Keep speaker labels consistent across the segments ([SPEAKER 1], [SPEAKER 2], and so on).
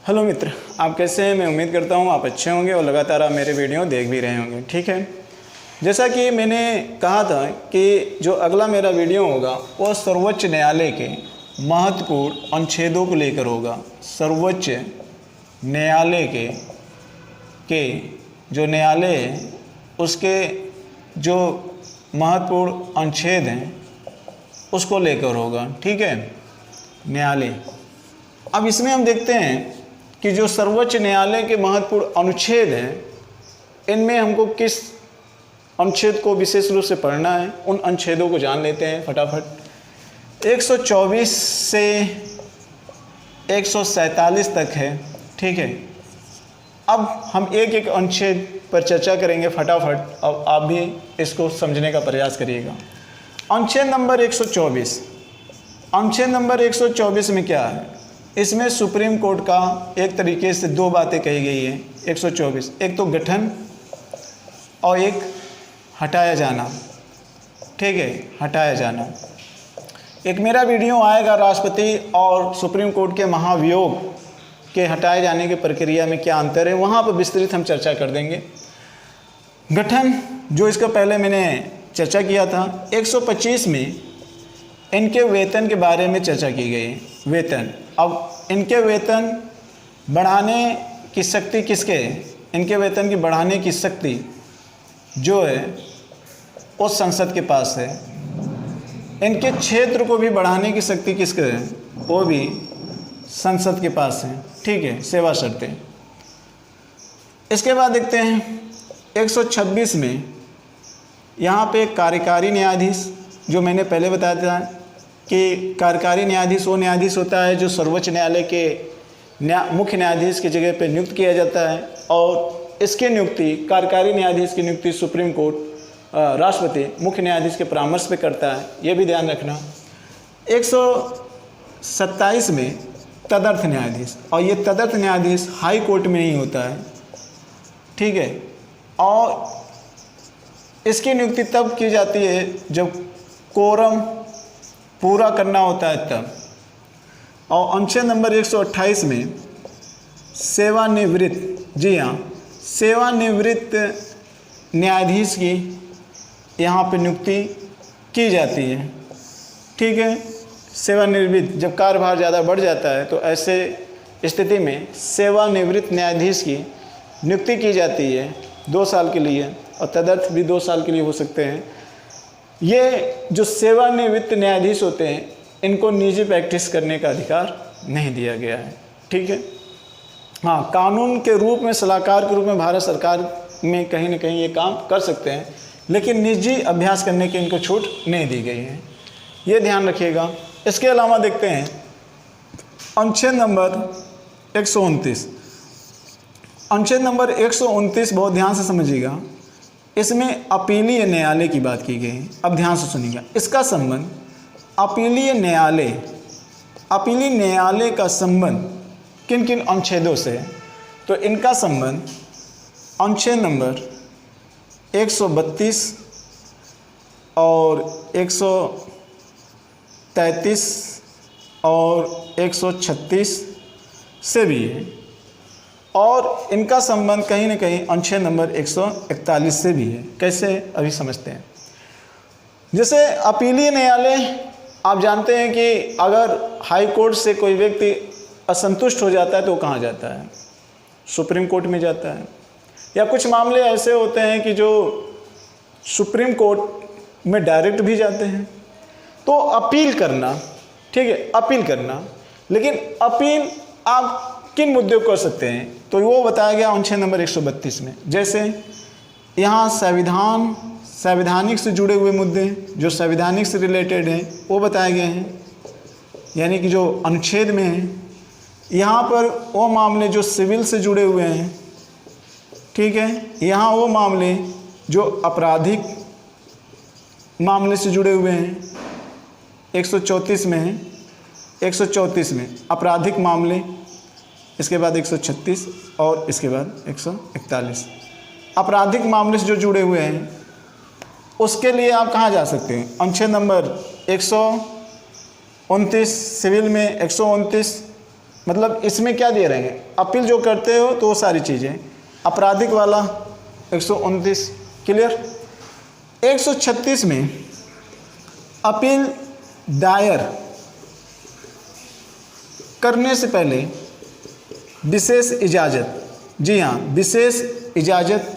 [SPEAKER 1] Hello मित्र, आप कैसे हैं। मैं उम्मीद करता हूँ आप अच्छे होंगे और लगातार आप मेरे वीडियो देख भी रहे होंगे। ठीक है, जैसा कि मैंने कहा था कि जो अगला मेरा वीडियो होगा वो सर्वोच्च न्यायालय के महत्वपूर्ण अनुच्छेदों को लेकर होगा। सर्वोच्च न्यायालय के जो न्यायालय है उसके जो महत्वपूर्ण अनुच्छेद हैं उसको लेकर होगा। ठीक है, न्यायालय। अब इसमें हम देखते हैं कि जो सर्वोच्च न्यायालय के महत्वपूर्ण अनुच्छेद हैं इनमें हमको किस अनुच्छेद को विशेष रूप से पढ़ना है, उन अनुच्छेदों को जान लेते हैं फटाफट। 124 से 147 तक है। ठीक है, अब हम एक एक अनुच्छेद पर चर्चा करेंगे फटाफट। अब आप भी इसको समझने का प्रयास करिएगा। अनुच्छेद नंबर 124। अनुच्छेद नंबर 124 में क्या है? इसमें सुप्रीम कोर्ट का एक तरीके से दो बातें कही गई हैं। 124, एक तो गठन और एक हटाया जाना। ठीक है, हटाया जाना। एक मेरा वीडियो आएगा राष्ट्रपति और सुप्रीम कोर्ट के महाभियोग के हटाए जाने की प्रक्रिया में क्या अंतर है, वहाँ पर विस्तृत हम चर्चा कर देंगे। गठन, जो इसका पहले मैंने चर्चा किया था, 125 में इनके वेतन के बारे में चर्चा की गई है। वेतन, अब इनके वेतन बढ़ाने की शक्ति किसके है? इनके वेतन की बढ़ाने की शक्ति जो है वो संसद के पास है। इनके क्षेत्र को भी बढ़ाने की शक्ति किसके है? वो भी संसद के पास है। ठीक है, सेवा शर्तें। इसके बाद देखते हैं 126 में यहाँ पे कार्यकारी न्यायाधीश, जो मैंने पहले बताया था कि कार्यकारी न्यायाधीश वो न्यायाधीश होता है जो सर्वोच्च न्यायालय के मुख्य न्यायाधीश की जगह पे नियुक्त किया जाता है, और इसकी नियुक्ति, कार्यकारी न्यायाधीश की नियुक्ति सुप्रीम कोर्ट राष्ट्रपति मुख्य न्यायाधीश के परामर्श पे करता है। ये भी ध्यान रखना। 127 में तदर्थ न्यायाधीश, और ये तदर्थ न्यायाधीश हाई कोर्ट में नहीं होता है। ठीक है, और इसकी नियुक्ति तब की जाती है जब कोरम पूरा करना होता है तब। और अनुच्छेद नंबर 128 में सेवानिवृत्त, जी हाँ, सेवानिवृत्त न्यायाधीश की यहाँ पे नियुक्ति की जाती है। ठीक है, सेवानिवृत्त, जब कार्यभार ज़्यादा बढ़ जाता है तो ऐसे स्थिति में सेवानिवृत्त न्यायाधीश की नियुक्ति की जाती है 2 साल के लिए, और तदर्थ भी 2 साल के लिए हो सकते हैं। ये जो सेवानिवृत्त न्यायाधीश होते हैं इनको निजी प्रैक्टिस करने का अधिकार नहीं दिया गया है। ठीक है, हाँ, कानून के रूप में, सलाहकार के रूप में भारत सरकार में कहीं ना कहीं ये काम कर सकते हैं, लेकिन निजी अभ्यास करने की इनको छूट नहीं दी गई है। ये ध्यान रखिएगा। इसके अलावा देखते हैं अनुच्छेद नंबर 129। अनुच्छेद नंबर 129 बहुत ध्यान से समझिएगा। इसमें अपीलीय न्यायालय की बात की गई है। अब ध्यान से सुनिएगा। इसका संबंध अपीलीय न्यायालय का संबंध किन किन अनुच्छेदों से है? तो इनका संबंध अनुच्छेद नंबर 132 और 133 और 136 से भी है, और इनका संबंध कहीं ना कहीं अनुच्छेद नंबर 141 से भी है। कैसे, अभी समझते हैं। जैसे अपीलीय न्यायालय, आप जानते हैं कि अगर हाई कोर्ट से कोई व्यक्ति असंतुष्ट हो जाता है तो कहाँ जाता है? सुप्रीम कोर्ट में जाता है। या कुछ मामले ऐसे होते हैं कि जो सुप्रीम कोर्ट में डायरेक्ट भी जाते हैं। तो अपील करना, ठीक है, अपील करना, लेकिन अपील आप किन मुद्दों को कर सकते हैं? तो वो बताया गया अनुच्छेद नंबर 132 में। जैसे यहाँ संवैधानिक से जुड़े हुए मुद्दे, जो संवैधानिक से रिलेटेड हैं, वो बताए गए हैं, यानी कि जो अनुच्छेद में है। यहाँ पर वो मामले जो सिविल से जुड़े हुए हैं। ठीक है, यहाँ वो मामले जो आपराधिक मामले से जुड़े हुए हैं 134 में है। 134 में आपराधिक मामले, इसके बाद 136 और इसके बाद 141 आपराधिक मामले से जो जुड़े हुए हैं, उसके लिए आप कहाँ जा सकते हैं? अनुच्छेद नंबर 129 सिविल में, 129 मतलब इसमें क्या दे रहे हैं, अपील जो करते हो तो वो सारी चीज़ें। आपराधिक वाला 129 क्लियर। 136 में अपील दायर करने से पहले विशेष इजाज़त, जी हाँ विशेष इजाज़त।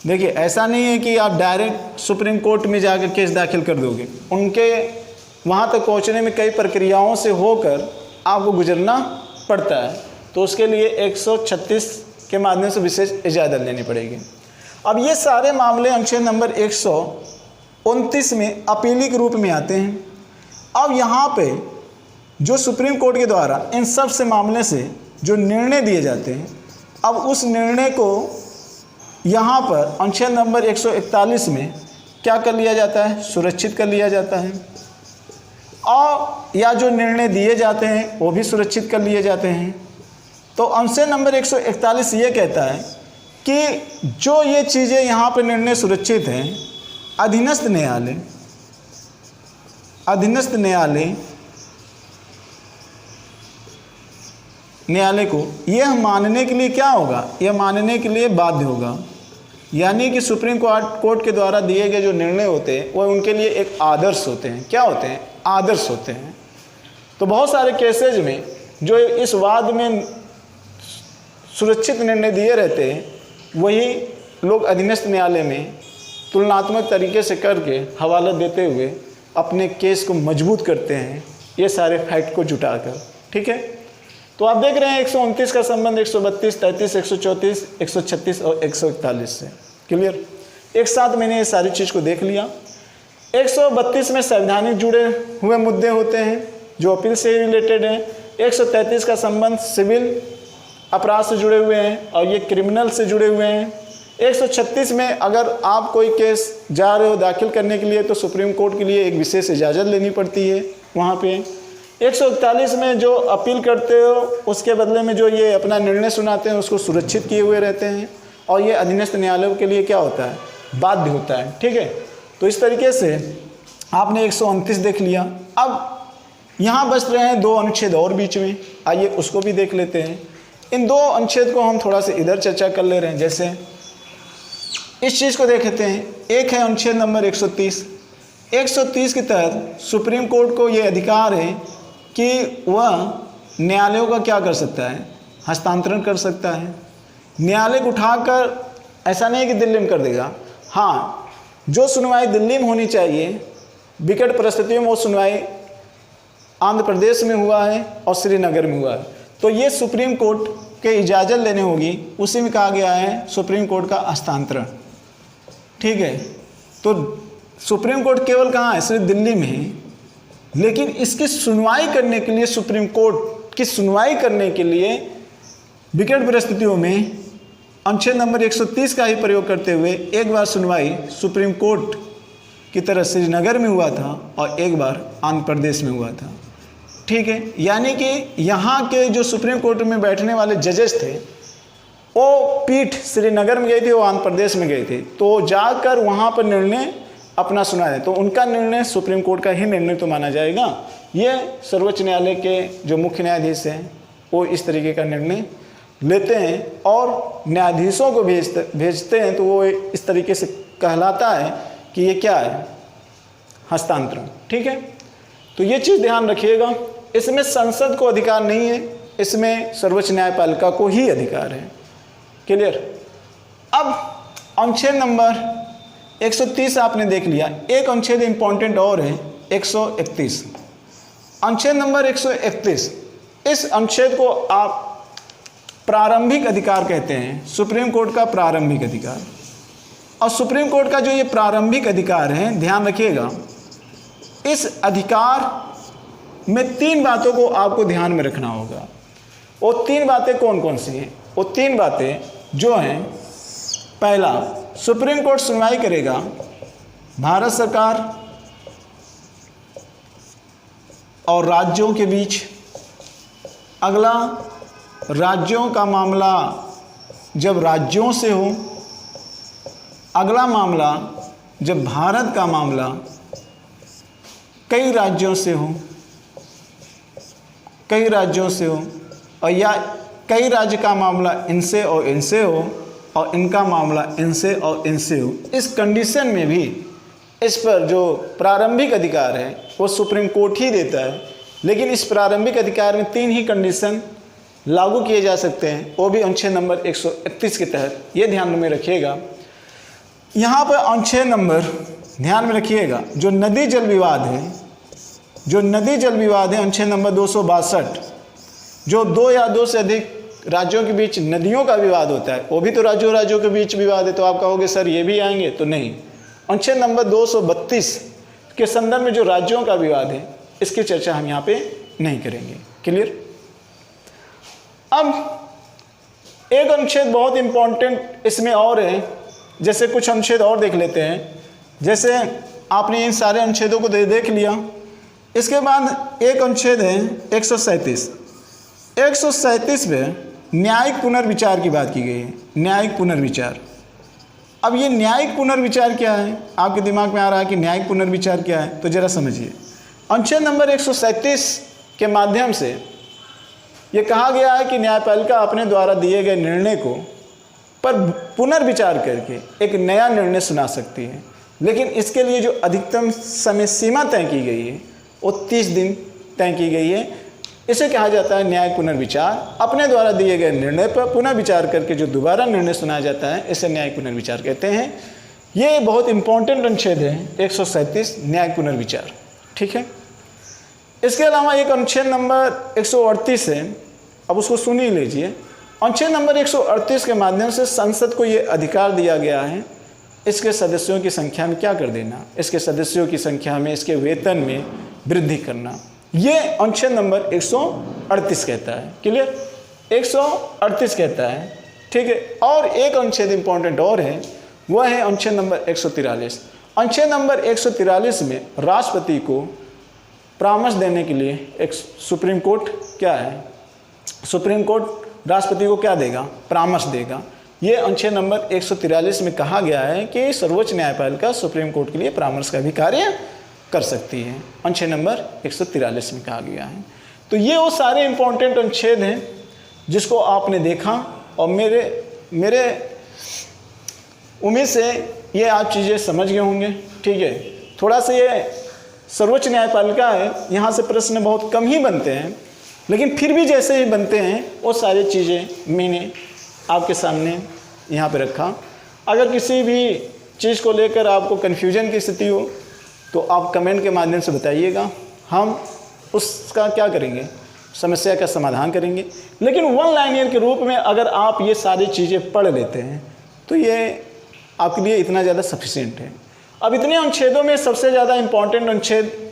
[SPEAKER 1] देखिए ऐसा नहीं है कि आप डायरेक्ट सुप्रीम कोर्ट में जाकर केस दाखिल कर दोगे, उनके वहाँ तक पहुँचने में कई प्रक्रियाओं से होकर आपको गुजरना पड़ता है, तो उसके लिए 136 के माध्यम से विशेष इजाज़त लेनी पड़ेगी। अब ये सारे मामले अनुच्छेद नंबर 129 में अपीली के रूप में आते हैं। अब यहाँ पे जो सुप्रीम कोर्ट के द्वारा इन सब से मामले से जो निर्णय दिए जाते हैं, अब उस निर्णय को यहाँ पर अनुच्छेद नंबर 141 में क्या कर लिया जाता है, सुरक्षित कर लिया जाता है, और या जो निर्णय दिए जाते हैं वो भी सुरक्षित कर लिए जाते हैं। तो अनुच्छेद नंबर 141 ये कहता है कि जो ये चीज़ें यहाँ पर निर्णय सुरक्षित हैं, अधीनस्थ न्यायालय को यह मानने के लिए क्या होगा, यह मानने के लिए बाध्य होगा। यानी कि सुप्रीम कोर्ट के द्वारा दिए गए जो निर्णय होते हैं वो उनके लिए एक आदर्श होते हैं। क्या होते हैं, आदर्श होते हैं। तो बहुत सारे केसेज में जो इस वाद में सुरक्षित निर्णय दिए रहते हैं, वही लोग अधीनस्थ न्यायालय में तुलनात्मक तरीके से करके हवाला देते हुए अपने केस को मजबूत करते हैं, ये सारे फैक्ट को जुटाकर। ठीक है, तो आप देख रहे हैं 129 का संबंध 132, 33, 134, 136 और 141 से। क्लियर, एक साथ मैंने ये सारी चीज़ को देख लिया। 132 में संवैधानिक जुड़े हुए मुद्दे होते हैं जो अपील से रिलेटेड हैं। 133 का संबंध सिविल अपराध से जुड़े हुए हैं और ये क्रिमिनल से जुड़े हुए हैं। 136 में अगर आप कोई केस जा रहे हो दाखिल करने के लिए तो सुप्रीम कोर्ट के लिए एक विशेष इजाज़त लेनी पड़ती है वहाँ पे। 141 में जो अपील करते हो उसके बदले में जो ये अपना निर्णय सुनाते हैं उसको सुरक्षित किए हुए रहते हैं, और ये अधीनस्थ न्यायालयों के लिए क्या होता है, बाध्य होता है। ठीक है, तो इस तरीके से आपने 129 देख लिया। अब यहाँ बच रहे हैं 2 अनुच्छेद और बीच में, आइए उसको भी देख लेते हैं। इन 2 अनुच्छेद को हम थोड़ा सा इधर चर्चा कर ले रहे हैं। जैसे इस चीज़ को देख लेते हैं। एक है अनुच्छेद नंबर 130। 130 के तहत सुप्रीम कोर्ट को ये अधिकार है कि वह न्यायालयों का क्या कर सकता है, हस्तांतरण कर सकता है। न्यायालय को उठाकर ऐसा नहीं कि दिल्ली में कर देगा, हाँ जो सुनवाई दिल्ली में होनी चाहिए विकट परिस्थितियों में वो सुनवाई आंध्र प्रदेश में हुआ है और श्रीनगर में हुआ है, तो ये सुप्रीम कोर्ट के इजाज़त लेने होगी। उसी में कहा गया है सुप्रीम कोर्ट का हस्तांतरण। ठीक है, तो सुप्रीम कोर्ट केवल कहाँ है, सिर्फ दिल्ली में है, लेकिन इसकी सुनवाई करने के लिए सुप्रीम कोर्ट की सुनवाई करने के लिए विकट परिस्थितियों में अनुच्छेद नंबर 130 का ही प्रयोग करते हुए एक बार सुनवाई सुप्रीम कोर्ट की तरह श्रीनगर में हुआ था और एक बार आंध्र प्रदेश में हुआ था। ठीक है, यानी कि यहाँ के जो सुप्रीम कोर्ट में बैठने वाले जजेस थे वो पीठ श्रीनगर में गई थी, वो आंध्र प्रदेश में गए थे, तो जाकर वहाँ पर निर्णय अपना सुनाया, तो उनका निर्णय सुप्रीम कोर्ट का ही निर्णय तो माना जाएगा। ये सर्वोच्च न्यायालय के जो मुख्य न्यायाधीश हैं वो इस तरीके का निर्णय लेते हैं और न्यायाधीशों को भेजते हैं, तो वो इस तरीके से कहलाता है कि ये क्या है, हस्तांतरण। ठीक है, तो ये चीज़ ध्यान रखिएगा। इसमें संसद को अधिकार नहीं है, इसमें सर्वोच्च न्यायपालिका को ही अधिकार है। क्लियर। अब अनुच्छेद नंबर 130 आपने देख लिया। एक अनुच्छेद इंपॉर्टेंट और है 131। अनुच्छेद नंबर 131, इस अनुच्छेद को आप प्रारंभिक अधिकार कहते हैं, सुप्रीम कोर्ट का प्रारंभिक अधिकार। और सुप्रीम कोर्ट का जो ये प्रारंभिक अधिकार है, ध्यान रखिएगा, इस अधिकार में 3 बातों को आपको ध्यान में रखना होगा। वो 3 बातें कौन कौन सी हैं? वो 3 बातें जो हैं, पहला, सुप्रीम कोर्ट सुनवाई करेगा भारत सरकार और राज्यों के बीच। अगला, राज्यों का मामला जब राज्यों से हो। अगला मामला, जब भारत का मामला कई राज्यों से हो। कई राज्यों से हो, और या कई राज्य का मामला इनसे और इनसे हो और इनका मामला इनसे और इनसे हो, इस कंडीशन में भी इस पर जो प्रारंभिक अधिकार है वो सुप्रीम कोर्ट ही देता है। लेकिन इस प्रारंभिक अधिकार में 3 ही कंडीशन लागू किए जा सकते हैं, वो भी अनुच्छेद नंबर 131 के तहत। ये ध्यान में रखिएगा। यहाँ पर अनुच्छेद नंबर ध्यान में रखिएगा, जो नदी जल विवाद है, जो नदी जल विवाद है अनुच्छेद नंबर 262, जो 2 या 2 से अधिक राज्यों के बीच नदियों का विवाद होता है, वो भी तो राज्यों के बीच विवाद है। तो आप कहोगे सर ये भी आएंगे, तो नहीं। अनुच्छेद नंबर 232 के संदर्भ में जो राज्यों का विवाद है, इसकी चर्चा हम यहाँ पे नहीं करेंगे। क्लियर। अब एक अनुच्छेद बहुत इंपॉर्टेंट इसमें और है, जैसे कुछ अनुच्छेद और देख लेते हैं। जैसे आपने इन सारे अनुच्छेदों को देख लिया, इसके बाद एक अनुच्छेद है 137। 137 में न्यायिक पुनर्विचार की बात की गई है। न्यायिक पुनर्विचार। अब ये न्यायिक पुनर्विचार क्या है? आपके दिमाग में आ रहा है कि न्यायिक पुनर्विचार क्या है, तो जरा समझिए। अनुच्छेद नंबर 137 के माध्यम से ये कहा गया है कि न्यायपालिका अपने द्वारा दिए गए निर्णय को पर पुनर्विचार करके एक नया निर्णय सुना सकती है। लेकिन इसके लिए जो अधिकतम समय सीमा तय की गई है वो 30 दिन तय की गई है। इसे कहा जाता है न्यायिक पुनर्विचार। अपने द्वारा दिए गए निर्णय पर पुनः विचार करके जो दोबारा निर्णय सुनाया जाता है, इसे न्यायिक पुनर्विचार कहते हैं। ये बहुत इंपॉर्टेंट अनुच्छेद है 137 न्यायिक पुनर्विचार। ठीक है। इसके अलावा एक अनुच्छेद नंबर 138 है, अब उसको सुन ही लीजिए। अनुच्छेद नंबर 138 के माध्यम से संसद को ये अधिकार दिया गया है इसके सदस्यों की संख्या में क्या कर देना, इसके सदस्यों की संख्या में, इसके वेतन में वृद्धि करना। ये अनुच्छेद नंबर 138 कहता है। क्लियर। 138 कहता है। ठीक है। और एक अनुच्छेद इंपॉर्टेंट और है, वह है अनुच्छेद नंबर 143। अनुच्छेद नंबर 143 में राष्ट्रपति को परामर्श देने के लिए एक सुप्रीम कोर्ट क्या है, सुप्रीम कोर्ट राष्ट्रपति को क्या देगा, परामर्श देगा। ये अनुच्छेद नंबर 143 में कहा गया है कि सर्वोच्च न्यायपालिका सुप्रीम कोर्ट के लिए परामर्श का भी कार्य कर सकती है। अनुच्छेद नंबर 143 में कहा गया है। तो ये वो सारे इंपॉर्टेंट अनुच्छेद हैं जिसको आपने देखा, और मेरे उम्मीद से ये आप चीज़ें समझ गए होंगे। ठीक है। थोड़ा सा ये सर्वोच्च न्यायपालिका है, यहाँ से प्रश्न बहुत कम ही बनते हैं, लेकिन फिर भी जैसे ही बनते हैं वो सारी चीज़ें मैंने आपके सामने यहाँ पे रखा। अगर किसी भी चीज़ को लेकर आपको कन्फ्यूजन की स्थिति हो तो आप कमेंट के माध्यम से बताइएगा, हम उसका क्या करेंगे, समस्या का समाधान करेंगे। लेकिन वन लाइनर के रूप में अगर आप ये सारी चीज़ें पढ़ लेते हैं तो ये आपके लिए इतना ज़्यादा सफिशिएंट है। अब इतने अनुच्छेदों में सबसे ज़्यादा इम्पॉर्टेंट अनुच्छेद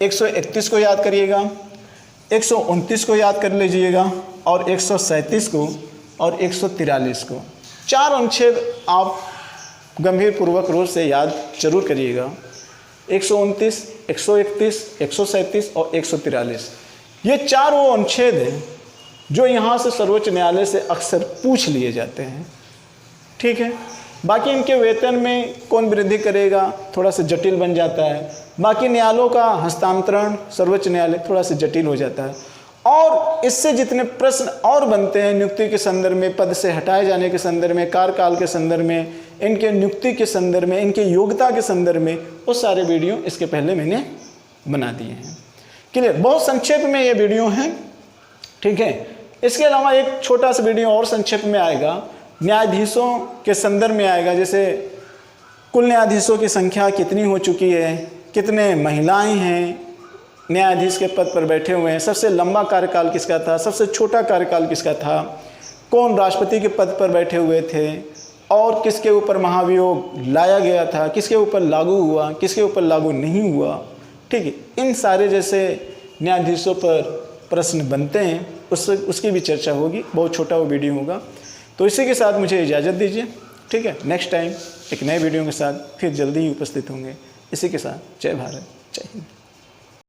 [SPEAKER 1] 131 को याद करिएगा, 129 को याद कर लीजिएगा, और 137 को और 143 को। 4 अनुच्छेद आप गंभीर पूर्वक रूप से याद जरूर करिएगा। 129, 131, 137 और 143, ये 4 वो अनुच्छेद हैं जो यहाँ से सर्वोच्च न्यायालय से अक्सर पूछ लिए जाते हैं। ठीक है। बाकी इनके वेतन में कौन वृद्धि करेगा, थोड़ा सा जटिल बन जाता है। बाकी न्यायालयों का हस्तांतरण सर्वोच्च न्यायालय थोड़ा सा जटिल हो जाता है। और इससे जितने प्रश्न और बनते हैं नियुक्ति के संदर्भ में, पद से हटाए जाने के संदर्भ में, कार्यकाल के संदर्भ में, इनके नियुक्ति के संदर्भ में, इनके योग्यता के संदर्भ में, वो सारे वीडियो इसके पहले मैंने बना दिए हैं। क्लियर। बहुत संक्षेप में ये वीडियो हैं। ठीक है। इसके अलावा एक छोटा सा वीडियो और संक्षेप में आएगा, न्यायाधीशों के संदर्भ में आएगा। जैसे कुल न्यायाधीशों की संख्या कितनी हो चुकी है, कितने महिलाएं हैं न्यायाधीश के पद पर बैठे हुए हैं, सबसे लंबा कार्यकाल किसका था, सबसे छोटा कार्यकाल किसका था, कौन राष्ट्रपति के पद पर बैठे हुए थे, और किसके ऊपर महाभियोग लाया गया था, किसके ऊपर लागू हुआ, किसके ऊपर लागू नहीं हुआ। ठीक है। इन सारे जैसे न्यायाधीशों पर प्रश्न बनते हैं उसकी भी चर्चा होगी। बहुत छोटा वो वीडियो होगा। तो इसी के साथ मुझे इजाज़त दीजिए। ठीक है। नेक्स्ट टाइम एक नए वीडियो के साथ फिर जल्दी ही उपस्थित होंगे। इसी के साथ जय भारत, जय हिंद।